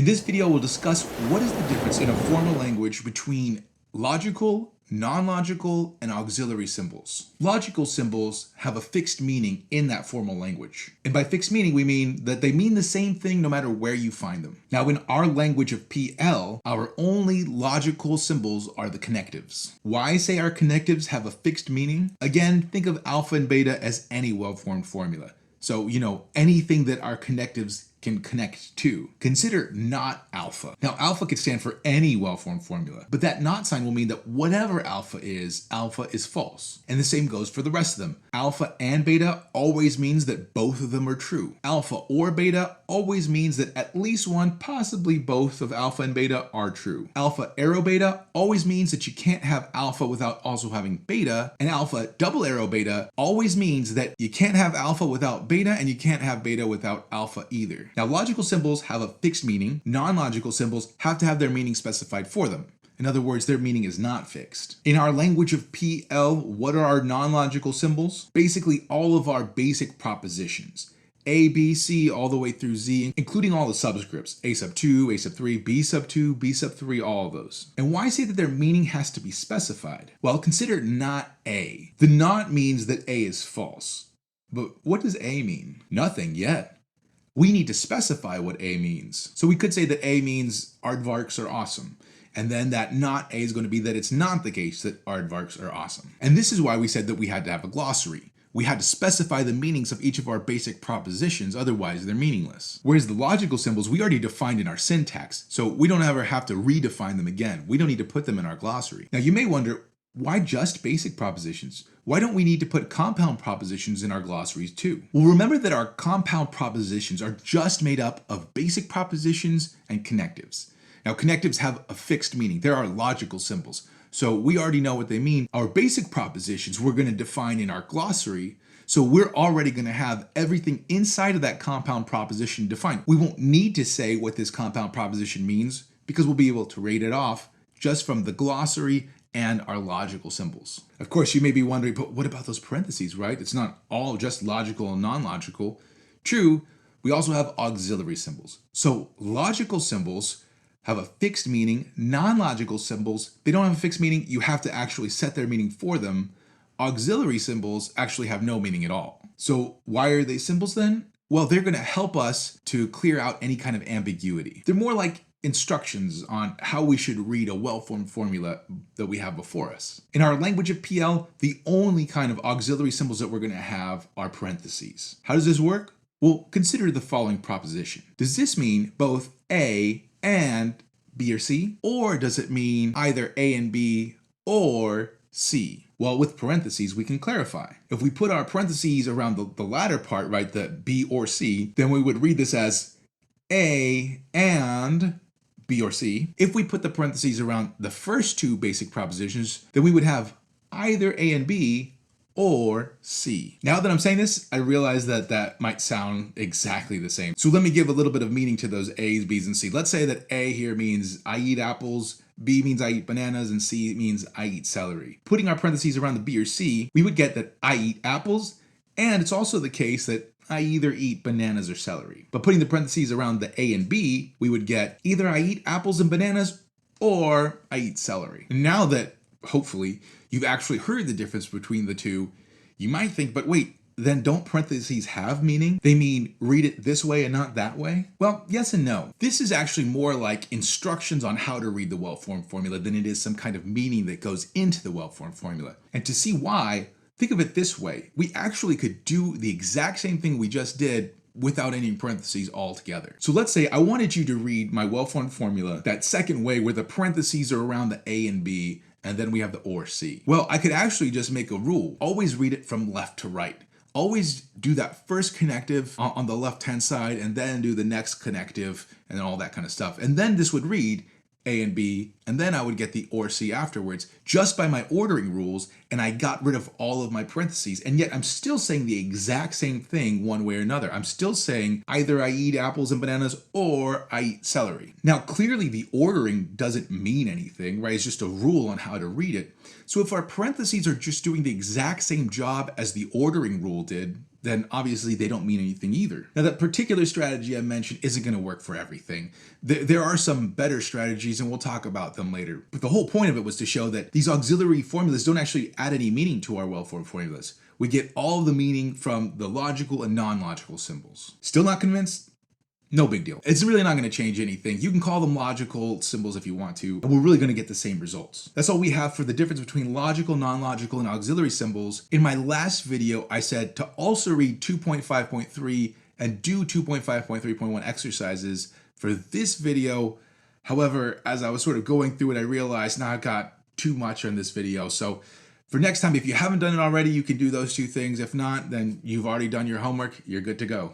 In this video, we'll discuss what is the difference in a formal language between logical, non-logical, and auxiliary symbols. Logical symbols have a fixed meaning in that formal language. And by fixed meaning, we mean that they mean the same thing no matter where you find them. Now, in our language of PL, our only logical symbols are the connectives. Why say our connectives have a fixed meaning? Again, think of alpha and beta as any well-formed formula. So, anything that our connectives can connect to. Consider not alpha. Now, alpha could stand for any well-formed formula, but that not sign will mean that whatever alpha is false. And the same goes for the rest of them. Alpha and beta always means that both of them are true. Alpha or beta always means that at least one, possibly both of alpha and beta are true. Alpha arrow beta always means that you can't have alpha without also having beta, and alpha double arrow beta always means that you can't have alpha without beta and you can't have beta without alpha either. Now, logical symbols have a fixed meaning. Non-logical symbols have to have their meaning specified for them. In other words, their meaning is not fixed. In our language of PL, what are our non-logical symbols? Basically, all of our basic propositions. A, B, C, all the way through Z, including all the subscripts. A sub 2, A sub 3, B sub 2, B sub 3, all of those. And why say that their meaning has to be specified? Well, consider not A. The not means that A is false. But what does A mean? Nothing yet. We need to specify what A means. So we could say that A means aardvarks are awesome. And then that not A is going to be that it's not the case that aardvarks are awesome. And this is why we said that we had to have a glossary. We had to specify the meanings of each of our basic propositions, otherwise they're meaningless. Whereas the logical symbols we already defined in our syntax, so we don't ever have to redefine them again. We don't need to put them in our glossary. Now you may wonder, why just basic propositions? Why don't we need to put compound propositions in our glossaries too? Well, remember that our compound propositions are just made up of basic propositions and connectives. Now, connectives have a fixed meaning. There are logical symbols. So we already know what they mean. Our basic propositions we're going to define in our glossary. So we're already going to have everything inside of that compound proposition defined. We won't need to say what this compound proposition means because we'll be able to rate it off just from the glossary and our logical symbols. Of course, you may be wondering, but what about those parentheses, right? It's not all just logical and non-logical. True, we also have auxiliary symbols. So logical symbols have a fixed meaning. Non-logical symbols, they don't have a fixed meaning. You have to actually set their meaning for them. Auxiliary symbols actually have no meaning at all. So why are they symbols then? Well, they're going to help us to clear out any kind of ambiguity. They're more like instructions on how we should read a well-formed formula that we have before us. In our language of PL, the only kind of auxiliary symbols that we're going to have are parentheses. How does this work? Well, consider the following proposition. Does this mean both A and B or C? Or does it mean either A and B or C? Well, with parentheses, we can clarify. If we put our parentheses around the latter part, right, the B or C, then we would read this as A and B or C. If we put the parentheses around the first two basic propositions, then we would have either A and B or C. Now that I'm saying this, I realize that that might sound exactly the same. So let me give a little bit of meaning to those A's, B's, and C. Let's say that A here means I eat apples, B means I eat bananas, and C means I eat celery. Putting our parentheses around the B or C, we would get that I eat apples, and it's also the case that I either eat bananas or celery. But putting the parentheses around the A and B, we would get either I eat apples and bananas or I eat celery. And now that hopefully you've actually heard the difference between the two, you might think, but wait, then don't parentheses have meaning? They mean read it this way and not that way? Well, yes and no. This is actually more like instructions on how to read the well-formed formula than it is some kind of meaning that goes into the well-formed formula. And to see why, think of it this way. We actually could do the exact same thing we just did without any parentheses altogether. So let's say I wanted you to read my well-formed formula that second way where the parentheses are around the A and B and then we have the or C. Well, I could actually just make a rule. Always read it from left to right. Always do that first connective on the left-hand side and then do the next connective and all that kind of stuff. And then this would read A and B, and then I would get the or C afterwards just by my ordering rules, and I got rid of all of my parentheses, and yet I'm still saying the exact same thing one way or another. I'm still saying either I eat apples and bananas or I eat celery. Now, clearly the ordering doesn't mean anything, right? It's just a rule on how to read it. So if our parentheses are just doing the exact same job as the ordering rule did, then obviously they don't mean anything either. Now, that particular strategy I mentioned isn't going to work for everything. There are some better strategies, and we'll talk about them later. But the whole point of it was to show that these auxiliary formulas don't actually add any meaning to our well-formed formulas. We get all of the meaning from the logical and non-logical symbols. Still not convinced? No big deal. It's really not going to change anything. You can call them logical symbols if you want to, but we're really going to get the same results. That's all we have for the difference between logical, non-logical, and auxiliary symbols. In my last video, I said to also read 2.5.3 and do 2.5.3.1 exercises for this video. However, as I was sort of going through it, I realized now I've got too much on this video. So for next time, if you haven't done it already, you can do those two things. If not, then you've already done your homework. You're good to go.